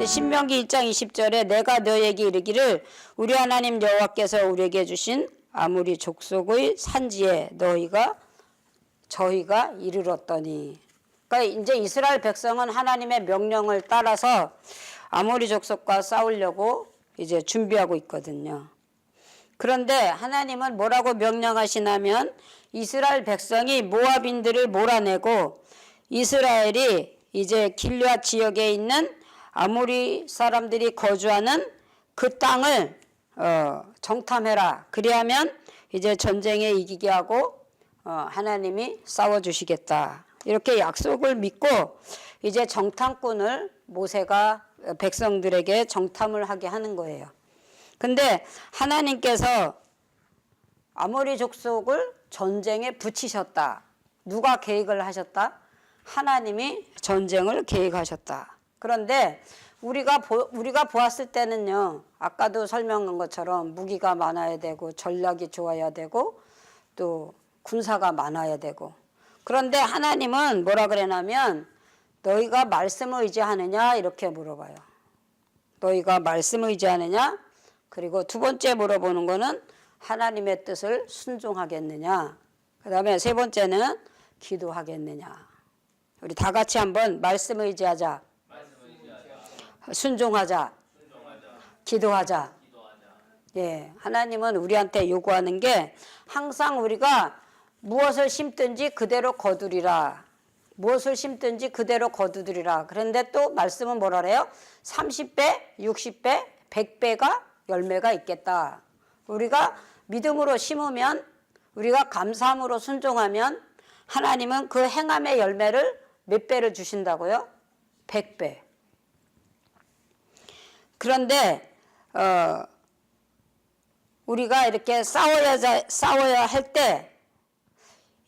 신명기 1장 20절에 내가 너에게 이르기를 우리 하나님 여호와께서 우리에게 주신 아모리 족속의 산지에 저희가 이르렀더니, 그러니까 이제 이스라엘 백성은 하나님의 명령을 따라서 아모리 족속과 싸우려고 이제 준비하고 있거든요. 그런데 하나님은 뭐라고 명령하시냐면 이스라엘 백성이 모압인들을 몰아내고 이스라엘이 이제 길앗 지역에 있는 아모리 사람들이 거주하는 그 땅을 정탐해라. 그리하면 이제 전쟁에 이기게 하고 하나님이 싸워주시겠다. 이렇게 약속을 믿고 이제 정탐꾼을 모세가 백성들에게 정탐을 하게 하는 거예요. 근데 하나님께서 아모리 족속을 전쟁에 붙이셨다. 누가 계획을 하셨다? 하나님이 전쟁을 계획하셨다. 그런데 우리가 보았을 때는요, 아까도 설명한 것처럼 무기가 많아야 되고 전략이 좋아야 되고 또 군사가 많아야 되고, 그런데 하나님은 뭐라 그러냐면 너희가 말씀을 의지하느냐 이렇게 물어봐요. 너희가 말씀을 의지하느냐? 그리고 두 번째 물어보는 거는 하나님의 뜻을 순종하겠느냐? 그 다음에 세 번째는 기도하겠느냐? 우리 다 같이 한번 말씀을 의지하자. 순종하자. 기도하자. 예, 하나님은 우리한테 요구하는 게 항상 우리가 무엇을 심든지 그대로 거두리라. 무엇을 심든지 그대로 거두리라. 그런데 또 말씀은 뭐라 그래요? 30배, 60배, 100배가 열매가 있겠다. 우리가 믿음으로 심으면, 우리가 감사함으로 순종하면 하나님은 그 행함의 열매를 몇 배를 주신다고요? 100배. 그런데 우리가 이렇게 싸워야 할 때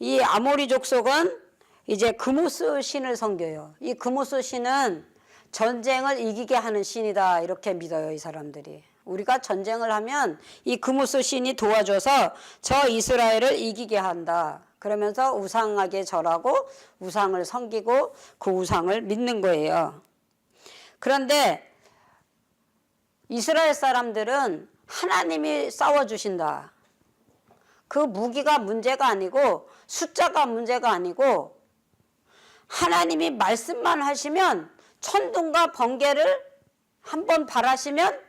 이 아모리 족속은 이제 그무스 신을 섬겨요. 이 그무스 신은 전쟁을 이기게 하는 신이다 이렇게 믿어요, 이 사람들이. 우리가 전쟁을 하면 이 그무스 신이 도와줘서 저 이스라엘을 이기게 한다. 그러면서 우상에게 절하고 우상을 섬기고 그 우상을 믿는 거예요. 그런데 이스라엘 사람들은 하나님이 싸워주신다. 그 무기가 문제가 아니고 숫자가 문제가 아니고 하나님이 말씀만 하시면 천둥과 번개를 한번 바라시면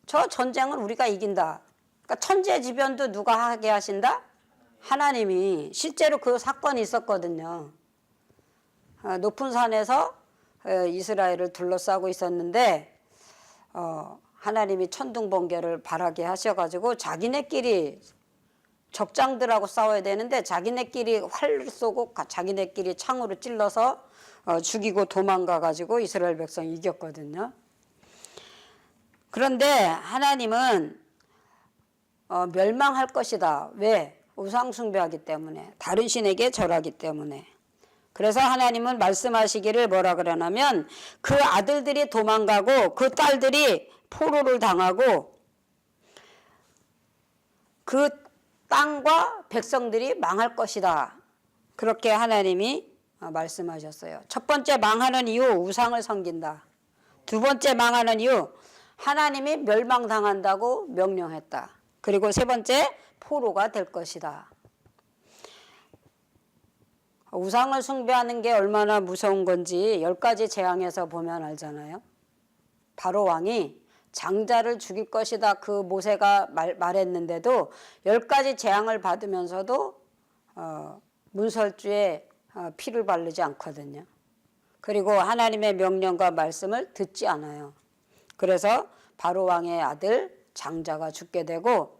저 전쟁을 우리가 이긴다. 그러니까 천재지변도 누가 하게 하신다? 하나님이. 실제로 그 사건이 있었거든요. 높은 산에서 이스라엘을 둘러싸고 있었는데 하나님이 천둥 번개를 바라게 하셔가지고 자기네끼리 적장들하고 싸워야 되는데 자기네끼리 활 쏘고 자기네끼리 창으로 찔러서 죽이고 도망가가지고 이스라엘 백성이 이겼거든요. 그런데 하나님은 멸망할 것이다. 왜? 우상 숭배하기 때문에, 다른 신에게 절하기 때문에. 그래서 하나님은 말씀하시기를 뭐라 그러냐면 그 아들들이 도망가고 그 딸들이 포로를 당하고 그 땅과 백성들이 망할 것이다. 그렇게 하나님이 말씀하셨어요. 첫 번째 망하는 이유, 우상을 섬긴다. 두 번째 망하는 이유, 하나님이 멸망당한다고 명령했다. 그리고 세 번째, 포로가 될 것이다. 우상을 숭배하는 게 얼마나 무서운 건지 10가지 재앙에서 보면 알잖아요. 바로 왕이 장자를 죽일 것이다 그 모세가 말했는데도 10가지 재앙을 받으면서도 문설주에 피를 바르지 않거든요. 그리고 하나님의 명령과 말씀을 듣지 않아요. 그래서 바로 왕의 아들 장자가 죽게 되고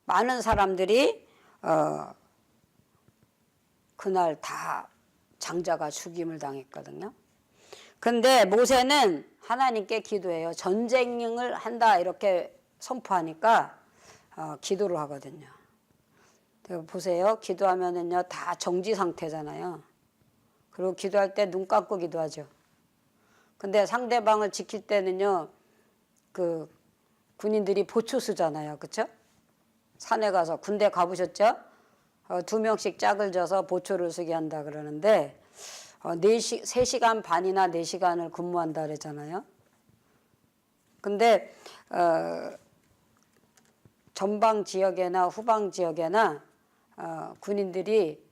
많은 사람들이 그날 다 장자가 죽임을 당했거든요. 근데 모세는 하나님께 기도해요. 전쟁을 한다 이렇게 선포하니까 기도를 하거든요. 보세요. 기도하면은요 다 정지 상태잖아요. 그리고 기도할 때 눈 감고 기도하죠. 근데 상대방을 지킬 때는요 그 군인들이 보초 쓰잖아요. 그렇죠? 산에 가서 군대 가보셨죠? 2명씩 짝을 져서 보초를 쓰게 한다 그러는데 3시간 반이나 4시간을 근무한다 그러잖아요. 근데 전방 지역이나 후방 지역이나 군인들이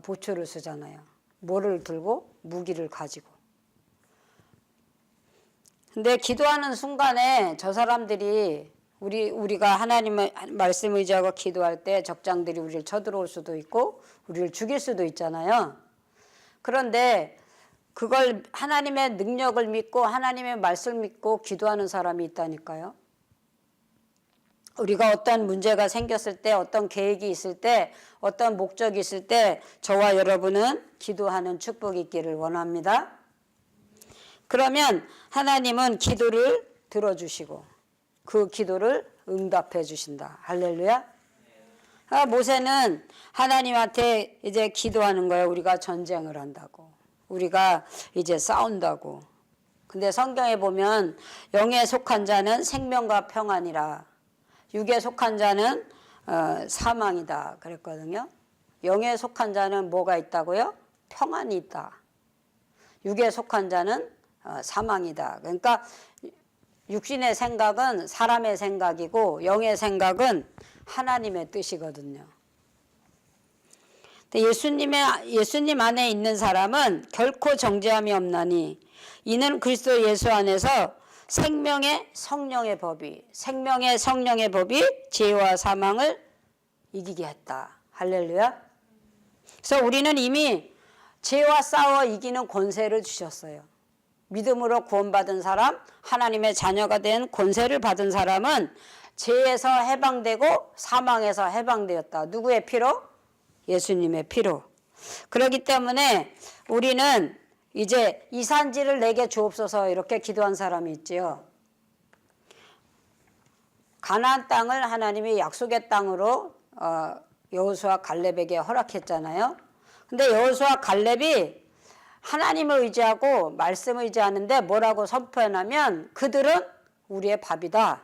보초를 쓰잖아요. 뭐를 들고? 무기를 가지고. 근데 기도하는 순간에 저 사람들이 우리가 하나님의 말씀 의지하고 기도할 때 적장들이 우리를 쳐들어올 수도 있고 우리를 죽일 수도 있잖아요. 그런데 그걸 하나님의 능력을 믿고 하나님의 말씀을 믿고 기도하는 사람이 있다니까요. 우리가 어떤 문제가 생겼을 때 어떤 계획이 있을 때 어떤 목적이 있을 때 저와 여러분은 기도하는 축복이 있기를 원합니다. 그러면 하나님은 기도를 들어주시고 그 기도를 응답해 주신다. 할렐루야. 모세는 하나님한테 이제 기도하는 거예요. 우리가 전쟁을 한다고. 우리가 이제 싸운다고. 근데 성경에 보면 영에 속한 자는 생명과 평안이라 육에 속한 자는 사망이다 그랬거든요. 영에 속한 자는 뭐가 있다고요? 평안이 있다. 육에 속한 자는 사망이다. 그러니까 육신의 생각은 사람의 생각이고 영의 생각은 하나님의 뜻이거든요. 예수님 안에 있는 사람은 결코 정죄함이 없나니 이는 그리스도 예수 안에서 생명의 성령의 법이 죄와 사망을 이기게 했다. 할렐루야. 그래서 우리는 이미 죄와 싸워 이기는 권세를 주셨어요. 믿음으로 구원받은 사람, 하나님의 자녀가 된 권세를 받은 사람은 죄에서 해방되고 사망에서 해방되었다. 누구의 피로? 예수님의 피로. 그렇기 때문에 우리는 이제 이 산지를 내게 주옵소서 이렇게 기도한 사람이 있지요. 가나안 땅을 하나님이 약속의 땅으로 여호수아 갈렙에게 허락했잖아요. 근데 여호수아 갈렙이 하나님을 의지하고 말씀을 의지하는데 뭐라고 선포해냐면 그들은 우리의 밥이다.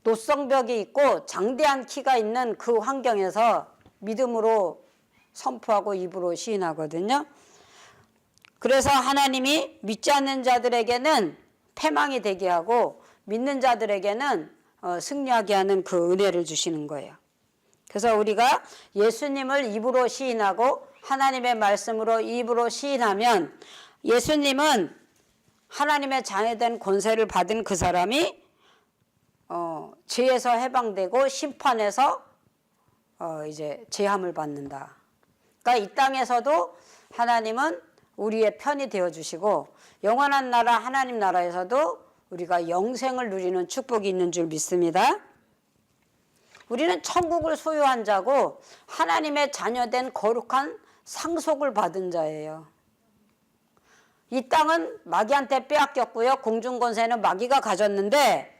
노성벽이 있고 장대한 키가 있는 그 환경에서 믿음으로 선포하고 입으로 시인하거든요. 그래서 하나님이 믿지 않는 자들에게는 패망이 되게 하고 믿는 자들에게는 승리하게 하는 그 은혜를 주시는 거예요. 그래서 우리가 예수님을 입으로 시인하고 하나님의 말씀으로 입으로 시인하면 예수님은 하나님의 자녀된 권세를 받은 그 사람이 죄에서 해방되고 심판에서 이제 제함을 받는다. 그러니까 이 땅에서도 하나님은 우리의 편이 되어 주시고 영원한 나라 하나님 나라에서도 우리가 영생을 누리는 축복이 있는 줄 믿습니다. 우리는 천국을 소유한 자고 하나님의 자녀된 거룩한 상속을 받은 자예요. 이 땅은 마귀한테 빼앗겼고요. 공중권세는 마귀가 가졌는데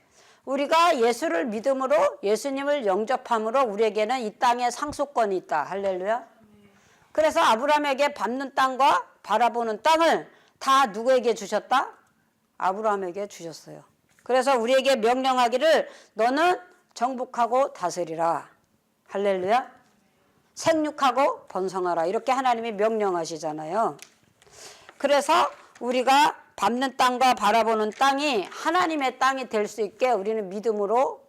우리가 예수를 믿음으로 예수님을 영접함으로 우리에게는 이 땅에 상속권이 있다. 할렐루야. 그래서 아브라함에게 밟는 땅과 바라보는 땅을 다 누구에게 주셨다? 아브라함에게 주셨어요. 그래서 우리에게 명령하기를 너는 정복하고 다스리라. 할렐루야. 생육하고 번성하라. 이렇게 하나님이 명령하시잖아요. 그래서 우리가 밟는 땅과 바라보는 땅이 하나님의 땅이 될 수 있게 우리는 믿음으로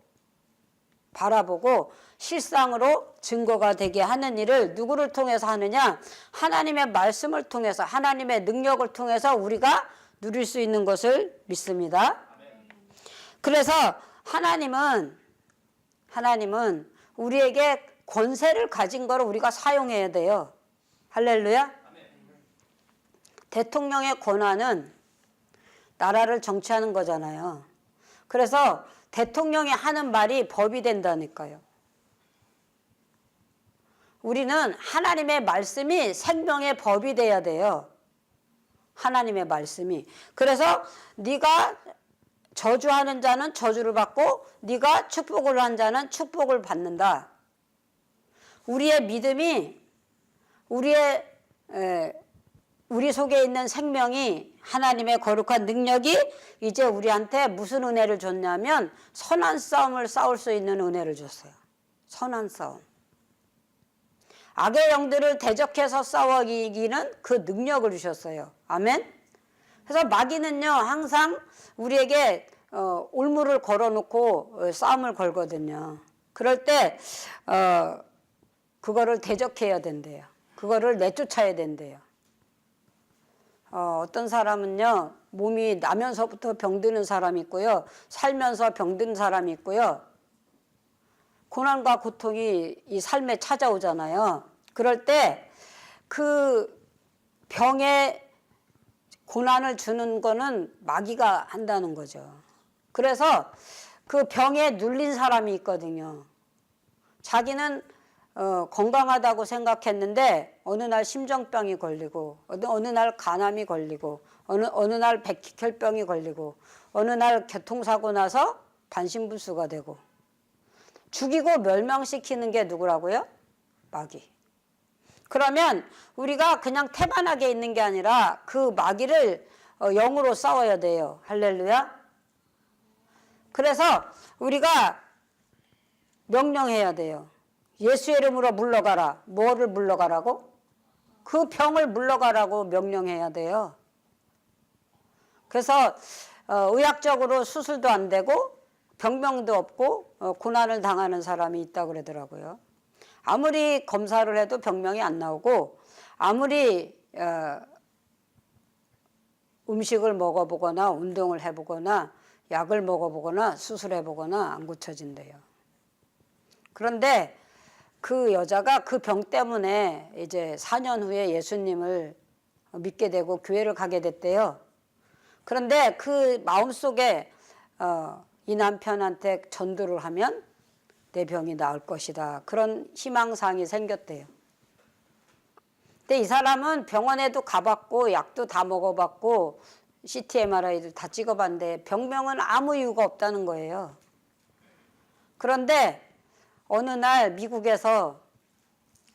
바라보고 실상으로 증거가 되게 하는 일을 누구를 통해서 하느냐? 하나님의 말씀을 통해서 하나님의 능력을 통해서 우리가 누릴 수 있는 것을 믿습니다. 그래서 하나님은 우리에게 권세를 가진 거를 우리가 사용해야 돼요. 할렐루야. 대통령의 권한은 나라를 정치하는 거잖아요. 그래서 대통령이 하는 말이 법이 된다니까요. 우리는 하나님의 말씀이 생명의 법이 돼야 돼요. 하나님의 말씀이. 그래서 네가 저주하는 자는 저주를 받고 네가 축복을 한 자는 축복을 받는다. 우리의 믿음이 우리 속에 있는 생명이 하나님의 거룩한 능력이 이제 우리한테 무슨 은혜를 줬냐면 선한 싸움을 싸울 수 있는 은혜를 줬어요. 선한 싸움. 악의 영들을 대적해서 싸워 이기는 그 능력을 주셨어요. 아멘. 그래서 마귀는요 항상 우리에게 올무를 걸어놓고 싸움을 걸거든요. 그럴 때 그거를 대적해야 된대요. 그거를 내쫓아야 된대요. 어떤 사람은요 몸이 나면서부터 병드는 사람이 있고요, 살면서 병든 사람이 있고요, 고난과 고통이 이 삶에 찾아오잖아요. 그럴 때 그 병에 고난을 주는 거는 마귀가 한다는 거죠. 그래서 그 병에 눌린 사람이 있거든요. 자기는 건강하다고 생각했는데 어느 날 심정병이 걸리고 어느 날 간암이 걸리고 어느 날 백혈병이 걸리고 어느 날 교통사고 나서 반신불수가 되고 죽이고 멸망시키는 게 누구라고요? 마귀. 그러면 우리가 그냥 태반하게 있는 게 아니라 그 마귀를 영으로 싸워야 돼요. 할렐루야. 그래서 우리가 명령해야 돼요. 예수의 이름으로 물러가라. 뭐를 물러가라고? 그 병을 물러가라고 명령해야 돼요. 그래서 의학적으로 수술도 안 되고 병명도 없고 고난을 당하는 사람이 있다고 그러더라고요. 아무리 검사를 해도 병명이 안 나오고 아무리 음식을 먹어보거나 운동을 해보거나 약을 먹어보거나 수술해보거나 안 고쳐진대요. 그런데 그 여자가 그 병 때문에 이제 4년 후에 예수님을 믿게 되고 교회를 가게 됐대요. 그런데 그 마음속에 이 남편한테 전도를 하면 내 병이 나을 것이다. 그런 희망사항이 생겼대요. 근데 이 사람은 병원에도 가봤고 약도 다 먹어봤고 CT, MRI도 다 찍어봤는데 병명은 아무 이유가 없다는 거예요. 그런데 어느 날 미국에서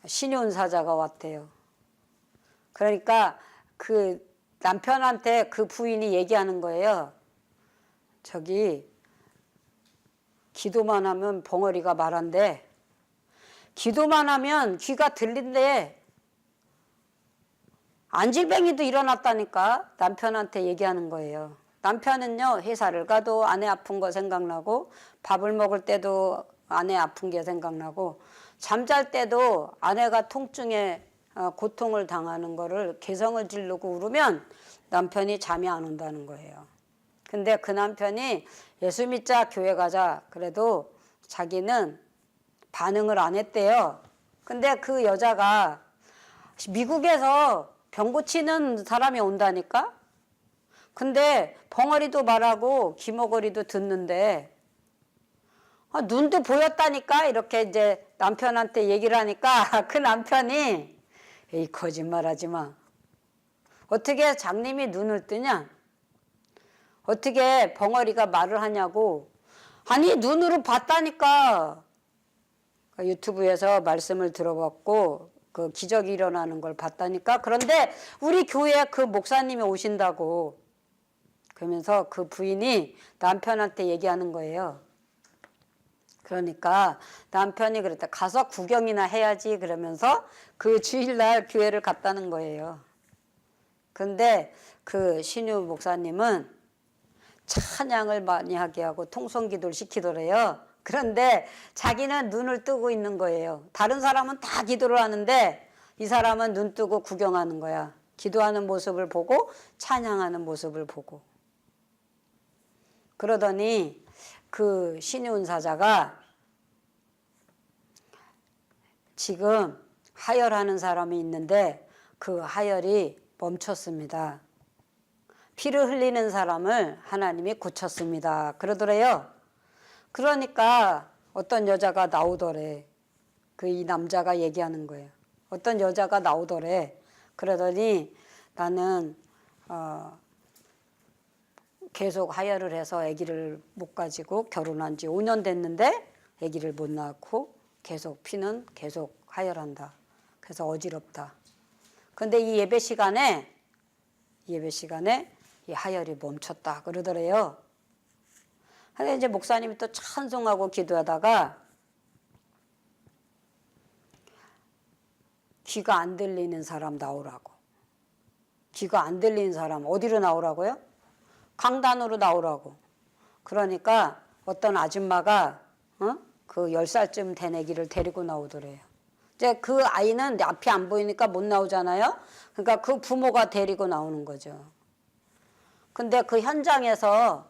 신윤사자가 왔대요. 그러니까 그 남편한테 그 부인이 얘기하는 거예요. 저기 기도만 하면 벙어리가 말한대. 기도만 하면 귀가 들린대. 안질뱅이도 일어났다니까 남편한테 얘기하는 거예요. 남편은요 회사를 가도 아내 아픈 거 생각나고 밥을 먹을 때도 아내 아픈 게 생각나고 잠잘 때도 아내가 통증에 고통을 당하는 거를 개성을 지르고 울으면 남편이 잠이 안 온다는 거예요. 근데 그 남편이 예수 믿자 교회 가자 그래도 자기는 반응을 안 했대요. 근데 그 여자가 미국에서 병 고치는 사람이 온다니까? 근데 벙어리도 말하고 귀머거리도 듣는데 눈도 보였다니까? 이렇게 이제 남편한테 얘기를 하니까 그 남편이 에이 거짓말하지 마. 어떻게 장님이 눈을 뜨냐? 어떻게 벙어리가 말을 하냐고. 아니 눈으로 봤다니까. 유튜브에서 말씀을 들어봤고 그 기적이 일어나는 걸 봤다니까. 그런데 우리 교회에 그 목사님이 오신다고. 그러면서 그 부인이 남편한테 얘기하는 거예요. 그러니까 남편이 그랬다. 가서 구경이나 해야지 그러면서 그 주일날 교회를 갔다는 거예요. 그런데 그 신유 목사님은 찬양을 많이 하게 하고 통성기도를 시키더래요. 그런데 자기는 눈을 뜨고 있는 거예요. 다른 사람은 다 기도를 하는데 이 사람은 눈 뜨고 구경하는 거야. 기도하는 모습을 보고 찬양하는 모습을 보고. 그러더니 그 신윤사자가 지금 하혈하는 사람이 있는데 그 하혈이 멈췄습니다. 피를 흘리는 사람을 하나님이 고쳤습니다. 그러더래요. 그러니까 어떤 여자가 나오더래. 그 이 남자가 얘기하는 거예요. 어떤 여자가 나오더래. 그러더니 나는 계속 하혈을 해서 아기를 못 가지고 결혼한 지 5년 됐는데 아기를 못 낳고 계속 피는 계속 하혈한다. 그래서 어지럽다. 근데 이 예배 시간에 이 하혈이 멈췄다 그러더래요. 근데 이제 목사님이 또 찬송하고 기도하다가 귀가 안 들리는 사람 나오라고. 귀가 안 들리는 사람 어디로 나오라고요? 강단으로 나오라고. 그러니까 어떤 아줌마가 그 10살쯤 된 애기를 데리고 나오더래요. 이제 그 아이는 앞이 안 보이니까 못 나오잖아요. 그러니까 그 부모가 데리고 나오는 거죠. 근데 그 현장에서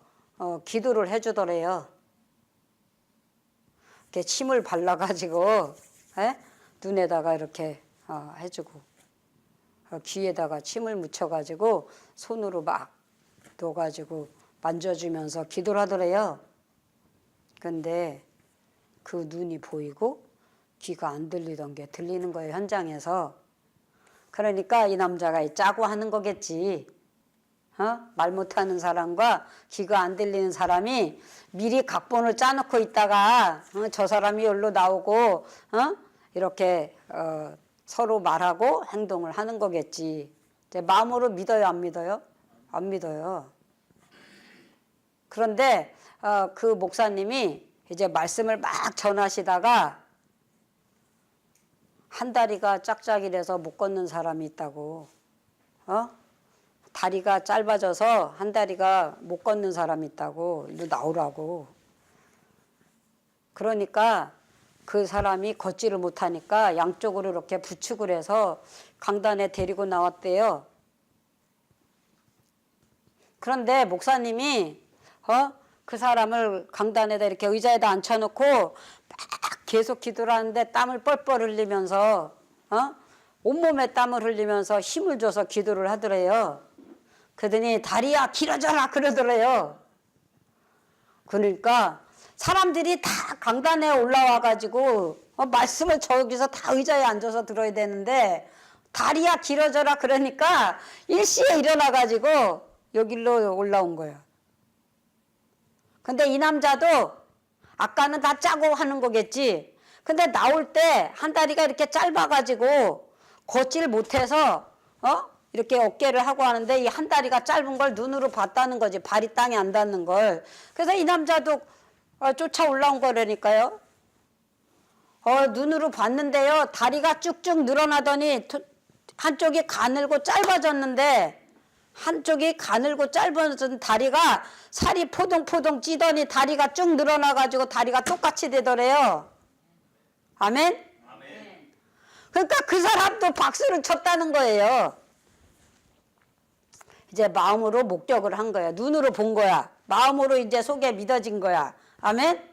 기도를 해주더래요. 이렇게 침을 발라가지고 눈에다가 이렇게 해주고 귀에다가 침을 묻혀가지고 손으로 막 넣어가지고 만져주면서 기도를 하더래요. 근데 그 눈이 보이고 귀가 안 들리던 게 들리는 거예요, 현장에서. 그러니까 이 남자가 짜고 하는 거겠지. 말 못하는 사람과 귀가 안 들리는 사람이 미리 각본을 짜놓고 있다가 저 사람이 여기로 나오고 이렇게 서로 말하고 행동을 하는 거겠지. 이제 마음으로 믿어요, 안 믿어요? 안 믿어요. 그런데 그 목사님이 이제 말씀을 막 전하시다가 한 다리가 짝짝이라서 못 걷는 사람이 있다고. 다리가 짧아져서 한 다리가 못 걷는 사람이 있다고. 이리 나오라고. 그러니까 그 사람이 걷지를 못하니까 양쪽으로 이렇게 부축을 해서 강단에 데리고 나왔대요. 그런데 목사님이 그 사람을 강단에다 이렇게 의자에다 앉혀놓고 막 계속 기도를 하는데 땀을 뻘뻘 흘리면서 온몸에 땀을 흘리면서 힘을 줘서 기도를 하더래요. 그러더니 다리야 길어져라 그러더래요. 그러니까 사람들이 다 강단에 올라와 가지고 말씀을 저기서 다 의자에 앉아서 들어야 되는데 다리야 길어져라 그러니까 일시에 일어나 가지고 여기로 올라온 거예요. 근데 이 남자도 아까는 다 짜고 하는 거겠지. 근데 나올 때 한 다리가 이렇게 짧아가지고 걷질 못해서 이렇게 어깨를 하고 하는데 이 한 다리가 짧은 걸 눈으로 봤다는 거지. 발이 땅에 안 닿는 걸. 그래서 이 남자도 쫓아 올라온 거라니까요. 눈으로 봤는데요. 다리가 쭉쭉 늘어나더니 한쪽이 가늘고 짧아졌는데 한쪽이 가늘고 짧아진 다리가 살이 포동포동 찌더니 다리가 쭉 늘어나가지고 다리가 똑같이 되더래요. 아멘? 아멘. 그러니까 그 사람도 박수를 쳤다는 거예요. 이제 마음으로 목격을 한 거야. 눈으로 본 거야. 마음으로 이제 속에 믿어진 거야. 아멘? 아멘.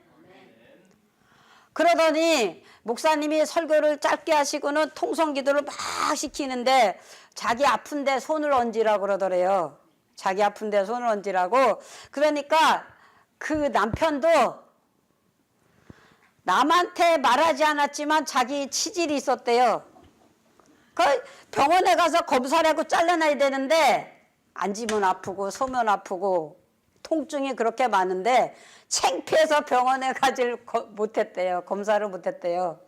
그러더니 목사님이 설교를 짧게 하시고는 통성기도를 막 시키는데 자기 아픈데 손을 얹으라고 그러더래요. 자기 아픈데 손을 얹으라고. 그러니까 그 남편도 남한테 말하지 않았지만 자기 치질이 있었대요. 그 병원에 가서 검사를 하고 잘라놔야 되는데 앉으면 아프고 서면 아프고 통증이 그렇게 많은데 창피해서 병원에 가질 못했대요. 검사를 못했대요.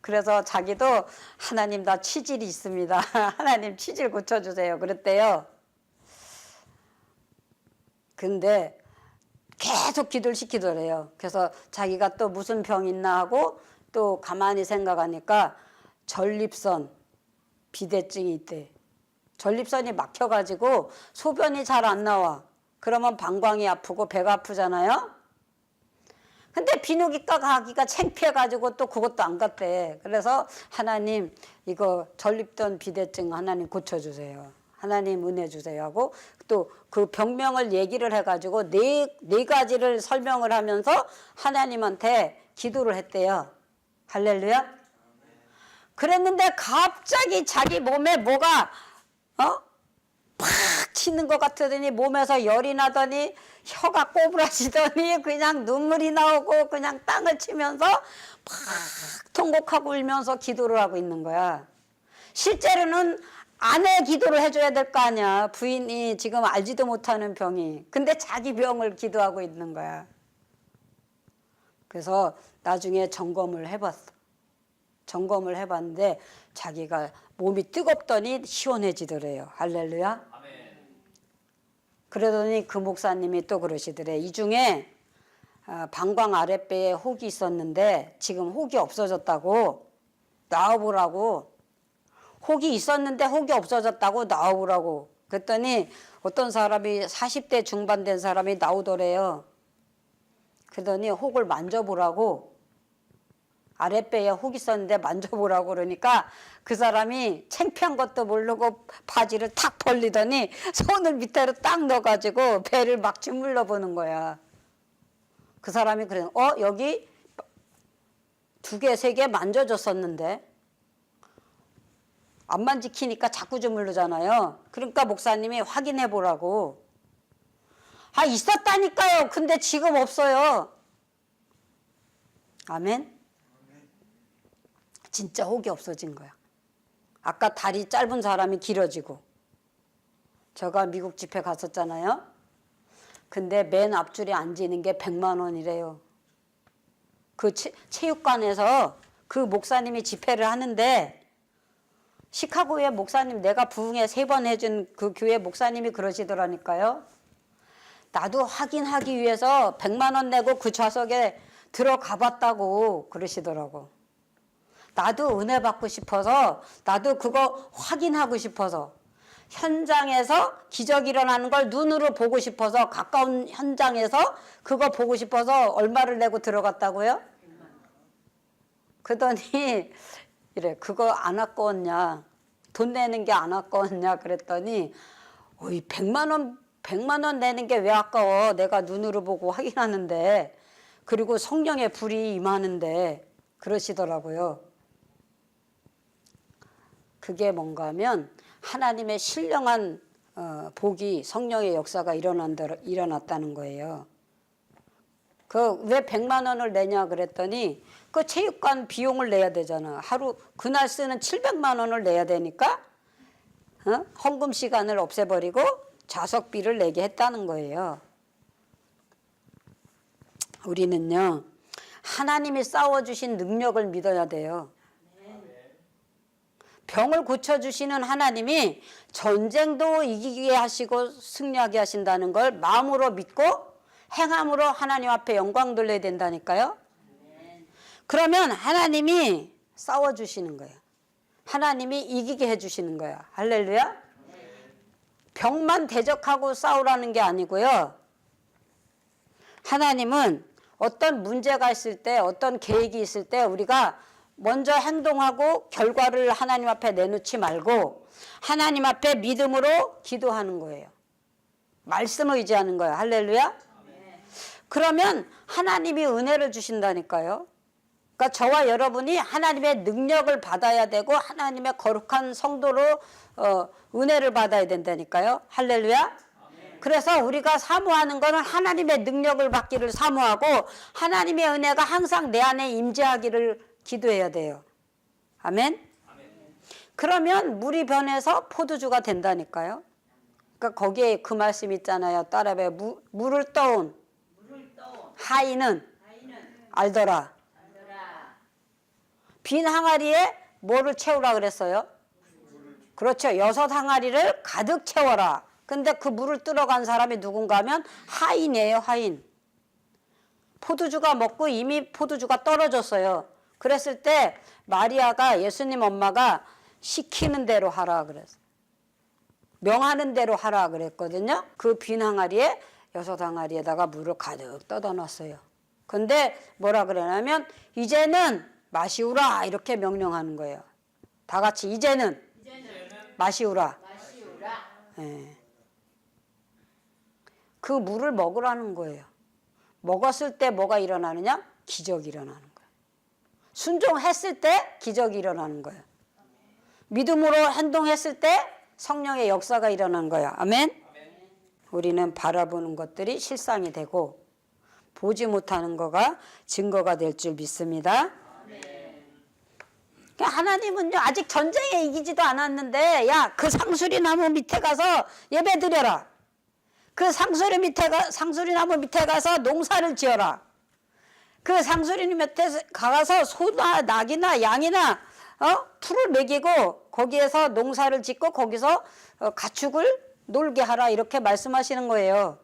그래서 자기도 하나님 나 치질이 있습니다. 하나님 치질 고쳐주세요. 그랬대요. 근데 계속 기도를 시키더래요. 그래서 자기가 또 무슨 병 있나 하고 또 가만히 생각하니까 전립선 비대증이 있대. 전립선이 막혀가지고 소변이 잘 안 나와. 그러면 방광이 아프고 배가 아프잖아요. 근데 비뇨기과 가기가 창피해가지고 또 그것도 안 갔대. 그래서 하나님 이거 전립선 비대증 하나님 고쳐주세요. 하나님 은혜 주세요 하고 또 그 병명을 얘기를 해가지고 네 가지를 설명을 하면서 하나님한테 기도를 했대요. 할렐루야. 그랬는데 갑자기 자기 몸에 뭐가 팍 치는 것 같더니 몸에서 열이 나더니 혀가 꼬부라지더니 그냥 눈물이 나오고 그냥 땅을 치면서 팍 통곡하고 울면서 기도를 하고 있는 거야. 실제로는 아내 기도를 해줘야 될 거 아니야. 부인이 지금 알지도 못하는 병이. 근데 자기 병을 기도하고 있는 거야. 그래서 나중에 점검을 해봤어. 점검을 해봤는데 자기가 몸이 뜨겁더니 시원해지더래요. 할렐루야. 아멘. 그러더니 그 목사님이 또 그러시더래. 이 중에 방광 아랫배에 혹이 있었는데 지금 혹이 없어졌다고 나와보라고. 혹이 있었는데 혹이 없어졌다고 나와보라고 그랬더니 어떤 사람이 40대 중반 된 사람이 나오더래요. 그러더니 혹을 만져보라고, 아랫배에 혹 있었는데 만져보라고 그러니까 그 사람이 창피한 것도 모르고 바지를 탁 벌리더니 손을 밑으로 딱 넣어가지고 배를 막 주물러 보는 거야. 그 사람이 그래, 여기 2개, 3개 만져줬었는데 안 만지키니까 자꾸 주물르잖아요. 그러니까 목사님이 확인해 보라고. 아, 있었다니까요. 근데 지금 없어요. 아멘. 진짜 혹이 없어진 거야. 아까 다리 짧은 사람이 길어지고. 제가 미국 집회 갔었잖아요. 근데 맨 앞줄에 앉는 게 100만 원이래요. 그 체육관에서 그 목사님이 집회를 하는데, 시카고의 목사님, 내가 부흥회 3번 해준 그 교회 목사님이 그러시더라니까요. 나도 확인하기 위해서 100만 원 내고 그 좌석에 들어가 봤다고 그러시더라고. 나도 은혜 받고 싶어서, 나도 그거 확인하고 싶어서, 현장에서 기적이 일어나는 걸 눈으로 보고 싶어서, 가까운 현장에서 그거 보고 싶어서 얼마를 내고 들어갔다고요? 그러더니 이래, 그거 안 아까웠냐, 돈 내는 게 안 아까웠냐 그랬더니, 이 100만 원 내는 게 왜 아까워, 내가 눈으로 보고 확인하는데, 그리고 성령의 불이 임하는데, 그러시더라고요. 그게 뭔가 하면 하나님의 신령한 복이, 성령의 역사가 일어났다는 거예요. 그 왜 100만 원을 내냐 그랬더니 그 체육관 비용을 내야 되잖아. 하루 그날 쓰는 700만 원을 내야 되니까 헌금 시간을 없애버리고 좌석비를 내게 했다는 거예요. 우리는요, 하나님이 싸워주신 능력을 믿어야 돼요. 병을 고쳐주시는 하나님이 전쟁도 이기게 하시고 승리하게 하신다는 걸 마음으로 믿고 행함으로 하나님 앞에 영광 돌려야 된다니까요. 그러면 하나님이 싸워주시는 거예요. 하나님이 이기게 해주시는 거야. 할렐루야. 병만 대적하고 싸우라는 게 아니고요. 하나님은 어떤 문제가 있을 때, 어떤 계획이 있을 때 우리가 먼저 행동하고 결과를 하나님 앞에 내놓지 말고 하나님 앞에 믿음으로 기도하는 거예요. 말씀을 의지하는 거예요. 할렐루야. 그러면 하나님이 은혜를 주신다니까요. 그러니까 저와 여러분이 하나님의 능력을 받아야 되고 하나님의 거룩한 성도로 은혜를 받아야 된다니까요. 할렐루야. 그래서 우리가 사모하는 것은 하나님의 능력을 받기를 사모하고 하나님의 은혜가 항상 내 안에 임재하기를 기도해야 돼요. 아멘. 그러면 물이 변해서 포도주가 된다니까요. 그러니까 거기에 그 말씀 있잖아요. 따라해. 물을 떠온 하인은 알더라. 빈 항아리에 뭐를 채우라 그랬어요? 그렇죠. 6 항아리를 가득 채워라. 근데 그 물을 들어간 사람이 누군가 하면 하인이에요. 하인. 포도주가 먹고 이미 포도주가 떨어졌어요. 그랬을 때 마리아가, 예수님 엄마가 시키는 대로 하라 그랬어요. 명하는 대로 하라 그랬거든요. 그 빈 항아리에 6 항아리에다가 물을 가득 떠다 놨어요. 근데 뭐라 그러냐면 이제는 마시우라 이렇게 명령하는 거예요. 다 같이 이제는 마시우라. 네. 그 물을 먹으라는 거예요. 먹었을 때 뭐가 일어나느냐? 기적이 일어나는 거예요. 순종했을 때 기적이 일어나는 거예요. 믿음으로 행동했을 때 성령의 역사가 일어나는 거예요. 아멘. 우리는 바라보는 것들이 실상이 되고 보지 못하는 거가 증거가 될 줄 믿습니다. 그러니까 하나님은요, 아직 전쟁에 이기지도 않았는데 야, 그 상수리 나무 밑에 가서 예배 드려라. 그 상수리 나무 밑에 가서 농사를 지어라. 그 상수리 밑에 가서 소나 낙이나 양이나 풀을 먹이고 거기에서 농사를 짓고 거기서 가축을 놀게 하라 이렇게 말씀하시는 거예요.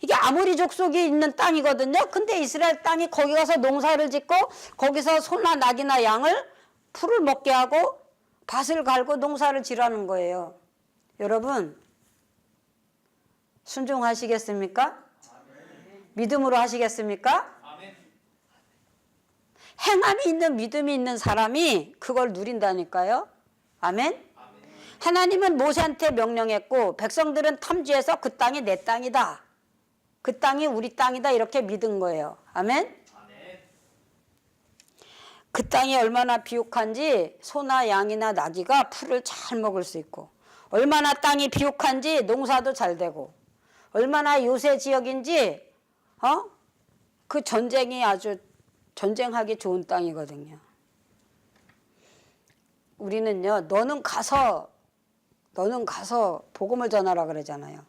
이게 아모리 족속이 있는 땅이거든요. 근데 이스라엘 땅이 거기 가서 농사를 짓고 거기서 소나 낙이나 양을 풀을 먹게 하고 밭을 갈고 농사를 지라는 거예요. 여러분, 순종하시겠습니까? 믿음으로 하시겠습니까? 행함이 있는 믿음이 있는 사람이 그걸 누린다니까요. 아멘? 하나님은 모세한테 명령했고 백성들은 탐지해서 그 땅이 내 땅이다. 그 땅이 우리 땅이다 이렇게 믿은 거예요. 아멘? 그 땅이 얼마나 비옥한지 소나 양이나 나귀가 풀을 잘 먹을 수 있고 얼마나 땅이 비옥한지 농사도 잘 되고 얼마나 요새 지역인지 그 전쟁이 아주 전쟁하기 좋은 땅이거든요. 우리는요, 너는 가서 복음을 전하라 그러잖아요.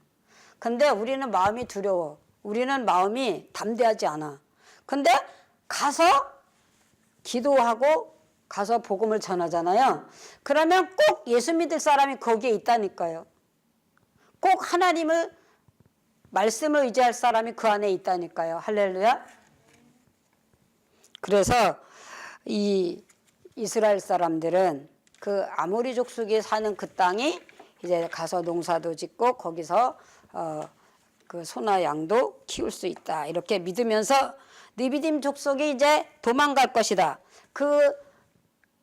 근데 우리는 마음이 두려워. 우리는 마음이 담대하지 않아. 근데 가서 기도하고 가서 복음을 전하잖아요. 그러면 꼭 예수 믿을 사람이 거기에 있다니까요. 꼭 하나님을 말씀을 의지할 사람이 그 안에 있다니까요. 할렐루야. 그래서 이 이스라엘 사람들은 그 아모리 족속이 사는 그 땅이 이제 가서 농사도 짓고 거기서 그 소나 양도 키울 수 있다. 이렇게 믿으면서 느비딤 족속이 이제 도망갈 것이다. 그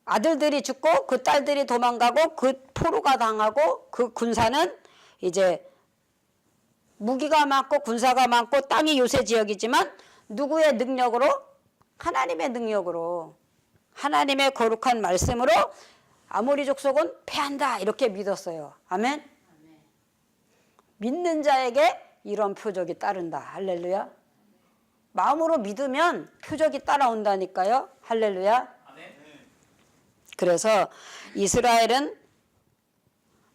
아들들이 죽고 그 딸들이 도망가고 그 포로가 당하고 그 군사는 이제 무기가 많고 군사가 많고 땅이 요새 지역이지만 누구의 능력으로? 하나님의 능력으로 하나님의 거룩한 말씀으로 아모리 족속은 패한다 이렇게 믿었어요. 아멘? 믿는 자에게 이런 표적이 따른다. 할렐루야. 마음으로 믿으면 표적이 따라온다니까요. 할렐루야. 그래서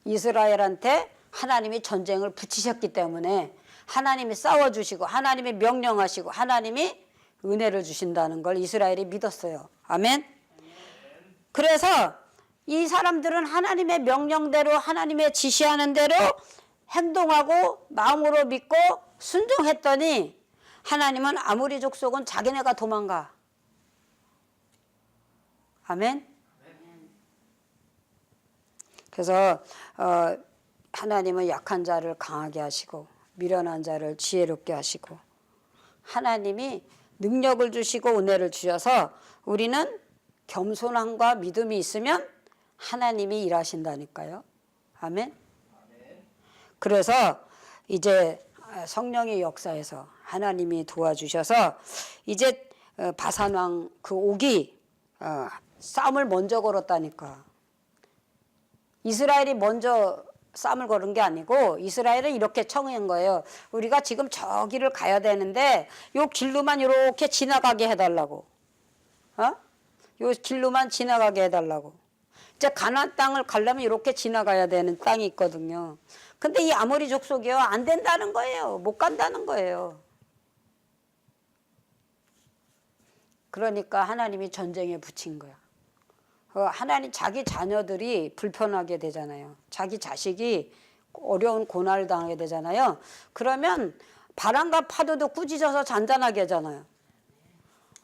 이스라엘한테 하나님이 전쟁을 붙이셨기 때문에 하나님이 싸워주시고 하나님이 명령하시고 하나님이 은혜를 주신다는 걸 이스라엘이 믿었어요. 아멘. 그래서 이 사람들은 하나님의 명령대로 하나님의 지시하는 대로 행동하고 마음으로 믿고 순종했더니 하나님은 아모리 족속은 자기네가 도망가. 아멘. 그래서 하나님은 약한 자를 강하게 하시고 미련한 자를 지혜롭게 하시고 하나님이 능력을 주시고 은혜를 주셔서 우리는 겸손함과 믿음이 있으면 하나님이 일하신다니까요. 아멘. 그래서 이제 성령의 역사에서 하나님이 도와주셔서 이제 바산왕 그 옥이 싸움을 먼저 걸었다니까. 이스라엘이 먼저 싸움을 걸은 게 아니고 이스라엘은 이렇게 청한 거예요. 우리가 지금 저기를 가야 되는데 요 길로만 이렇게 지나가게 해달라고. 요 길로만 지나가게 해달라고. 이제 가나안 땅을 가려면 이렇게 지나가야 되는 땅이 있거든요. 근데 이 아모리 족속이요 안 된다는 거예요. 못 간다는 거예요. 그러니까 하나님이 전쟁에 붙인 거야. 하나님 자기 자녀들이 불편하게 되잖아요. 자기 자식이 어려운 고난을 당하게 되잖아요. 그러면 바람과 파도도 꾸짖어서 잔잔하게 하잖아요.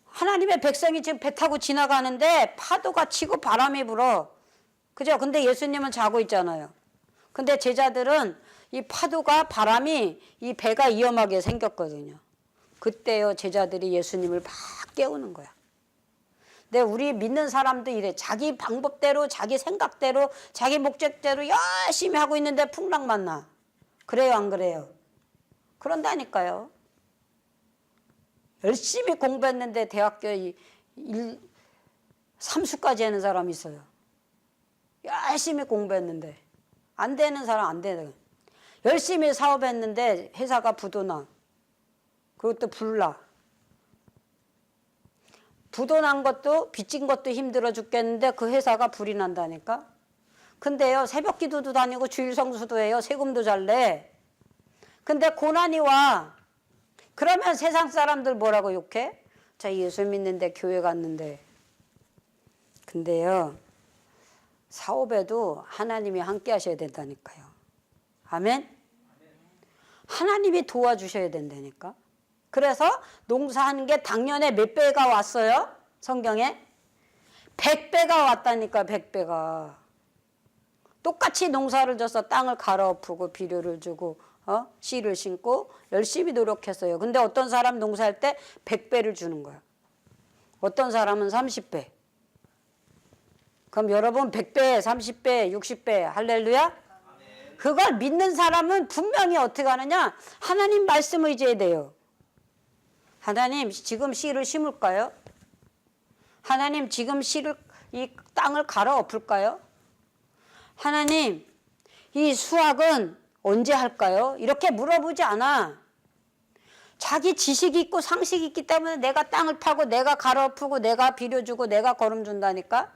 하나님의 백성이 지금 배 타고 지나가는데 파도가 치고 바람이 불어. 그죠? 근데 예수님은 자고 있잖아요. 근데 제자들은 이 파도가 바람이 이 배가 위험하게 생겼거든요. 그때요 제자들이 예수님을 막 깨우는 거야. 근데 우리 믿는 사람도 이래. 자기 방법대로 자기 생각대로 자기 목적대로 열심히 하고 있는데 풍랑만 나. 그래요 안 그래요? 그런다니까요. 열심히 공부했는데 대학교 3수까지 하는 사람이 있어요. 열심히 공부했는데 안 되는 사람 안 되는. 열심히 사업했는데 회사가 부도나. 그것도 불나. 부도난 것도 빚진 것도 힘들어 죽겠는데 그 회사가 불이 난다니까. 근데요 새벽 기도도 다니고 주일 성수도 해요. 세금도 잘 내. 근데 고난이 와. 그러면 세상 사람들 뭐라고 욕해? 저 예수 믿는데 교회 갔는데. 근데요 사업에도 하나님이 함께 하셔야 된다니까요. 아멘? 하나님이 도와주셔야 된다니까. 그래서 농사하는 게 작년에 몇 배가 왔어요? 성경에? 100배가 왔다니까. 100배가. 똑같이 농사를 져서 땅을 갈아엎고 비료를 주고 씨를 심고 열심히 노력했어요. 근데 어떤 사람 농사할 때 100배를 주는 거야. 어떤 사람은 30배. 그럼 여러분 100배, 30배, 60배 할렐루야? 그걸 믿는 사람은 분명히 어떻게 하느냐? 하나님 말씀 의지해야 돼요. 하나님 지금 씨를 심을까요? 하나님 지금 씨를 이 땅을 갈아엎을까요? 하나님 이 수확은 언제 할까요? 이렇게 물어보지 않아. 자기 지식이 있고 상식이 있기 때문에 내가 땅을 파고 내가 갈아엎고 내가 비료주고 내가 거름 준다니까.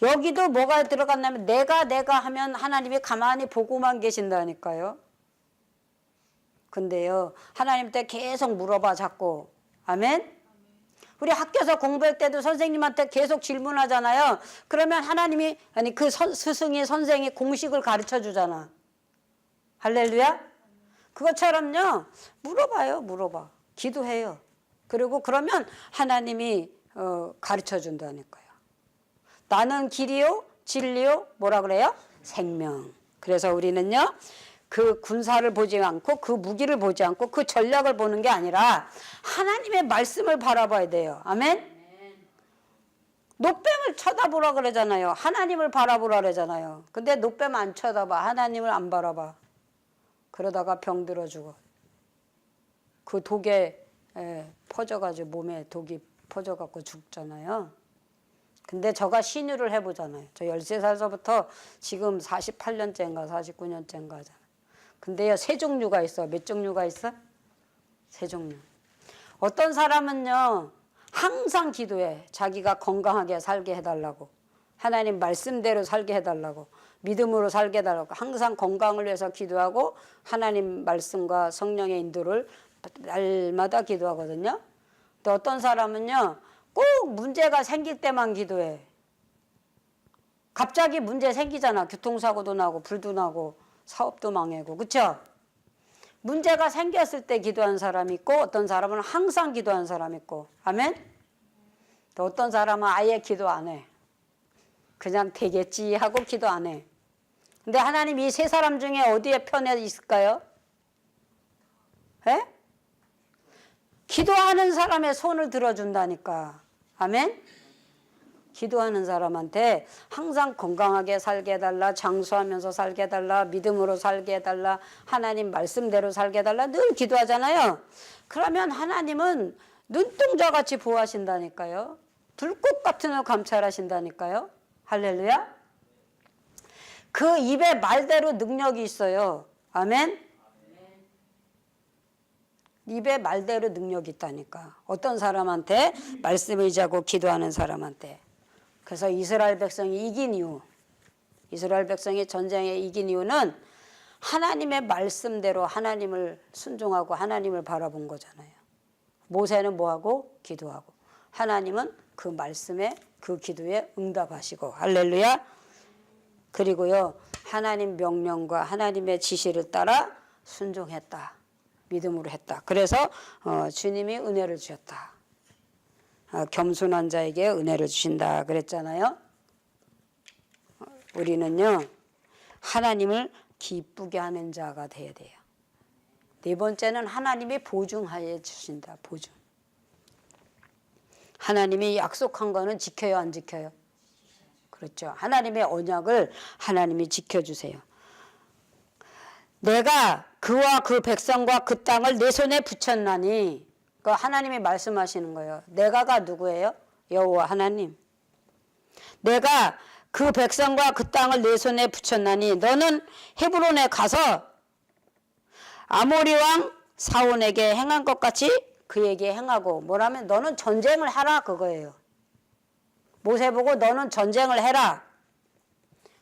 여기도 뭐가 들어갔냐면 내가 하면 하나님이 가만히 보고만 계신다니까요. 근데요 하나님한테 계속 물어봐 자꾸. 아멘? 우리 학교에서 공부할 때도 선생님한테 계속 질문하잖아요. 그러면 하나님이 아니 그 스승이 선생이 공식을 가르쳐 주잖아. 할렐루야? 그것처럼요 물어봐요. 물어봐. 기도해요. 그리고 그러면 하나님이 가르쳐 준다니까요. 나는 길이요 진리요 뭐라 그래요? 생명. 그래서 우리는요 그 군사를 보지 않고 그 무기를 보지 않고 그 전략을 보는 게 아니라 하나님의 말씀을 바라봐야 돼요. 아멘? 노뱀을 쳐다보라 그러잖아요. 하나님을 바라보라 그러잖아요. 근데 노뱀 안 쳐다봐. 하나님을 안 바라봐. 그러다가 병들어 죽어. 그 독에 퍼져가지고 몸에 독이 퍼져갖고 죽잖아요. 근데 저가 신유를 해보잖아요. 저 13살서부터 지금 48년째인가 49년째인가 하잖아요. 근데요 세 종류가 있어. 몇 종류가 있어? 세 종류. 어떤 사람은요 항상 기도해. 자기가 건강하게 살게 해달라고. 하나님 말씀대로 살게 해달라고. 믿음으로 살게 해달라고. 항상 건강을 위해서 기도하고 하나님 말씀과 성령의 인도를 날마다 기도하거든요. 또 어떤 사람은요 꼭 문제가 생길 때만 기도해. 갑자기 문제 생기잖아. 교통사고도 나고 불도 나고 사업도 망하고. 그렇죠? 문제가 생겼을 때 기도하는 사람이 있고 어떤 사람은 항상 기도하는 사람이 있고. 아멘? 또 어떤 사람은 아예 기도 안 해. 그냥 되겠지 하고 기도 안 해. 근데 하나님 이 세 사람 중에 어디에 편에 있을까요? 에? 기도하는 사람의 손을 들어준다니까. 아멘? 기도하는 사람한테 항상 건강하게 살게 해달라. 장수하면서 살게 해달라. 믿음으로 살게 해달라. 하나님 말씀대로 살게 해달라. 늘 기도하잖아요. 그러면 하나님은 눈동자같이 보호하신다니까요. 불꽃 같은 걸 감찰하신다니까요. 할렐루야. 그 입에 말대로 능력이 있어요. 아멘? 입에 말대로 능력이 있다니까. 어떤 사람한테 말씀을 의지하고 기도하는 사람한테. 그래서 이스라엘 백성이 이긴 이유, 이스라엘 백성이 전쟁에 이긴 이유는 하나님의 말씀대로 하나님을 순종하고 하나님을 바라본 거잖아요. 모세는 뭐하고? 기도하고. 하나님은 그 말씀에 그 기도에 응답하시고. 할렐루야. 그리고요 하나님 명령과 하나님의 지시를 따라 순종했다. 믿음으로 했다. 그래서 주님이 은혜를 주셨다. 겸손한 자에게 은혜를 주신다 그랬잖아요. 우리는요 하나님을 기쁘게 하는 자가 돼야 돼요. 네 번째는 하나님이 보증하여 주신다. 보증. 하나님이 약속한 거는 지켜요 안 지켜요? 그렇죠. 하나님의 언약을 하나님이 지켜주세요. 내가 그와 그 백성과 그 땅을 내 손에 붙였나니. 그 하나님이 말씀하시는 거예요. 내가가 누구예요? 여호와 하나님. 내가 그 백성과 그 땅을 내 손에 붙였나니 너는 헤브론에 가서 아모리 왕 사온에게 행한 것 같이 그에게 행하고. 뭐라면 너는 전쟁을 하라 그거예요. 모세 보고 너는 전쟁을 해라.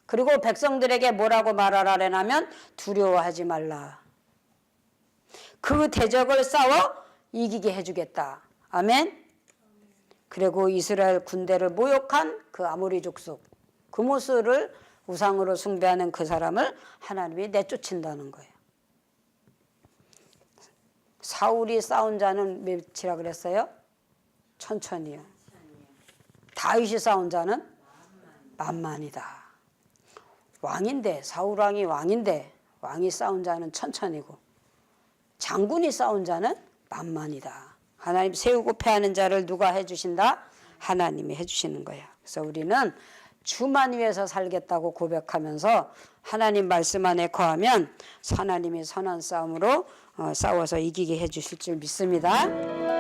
그리고 백성들에게 뭐라고 말하라냐면 두려워하지 말라. 그 대적을 싸워 이기게 해주겠다. 아멘. 그리고 이스라엘 군대를 모욕한 그 아모리 족속, 그 모습을 우상으로 숭배하는 그 사람을 하나님이 내쫓는다는 거예요. 사울이 싸운 자는 몇이라 그랬어요? 천천히요. 다윗이 싸운 자는 만만이다. 왕인데, 사울 왕이 왕인데 왕이 싸운 자는 천천히고 장군이 싸운 자는 만만이다. 하나님 세우고 패하는 자를 누가 해주신다? 하나님이 해주시는 거야. 그래서 우리는 주만 위해서 살겠다고 고백하면서 하나님 말씀 안에 거하면 하나님이 선한 싸움으로 싸워서 이기게 해주실 줄 믿습니다.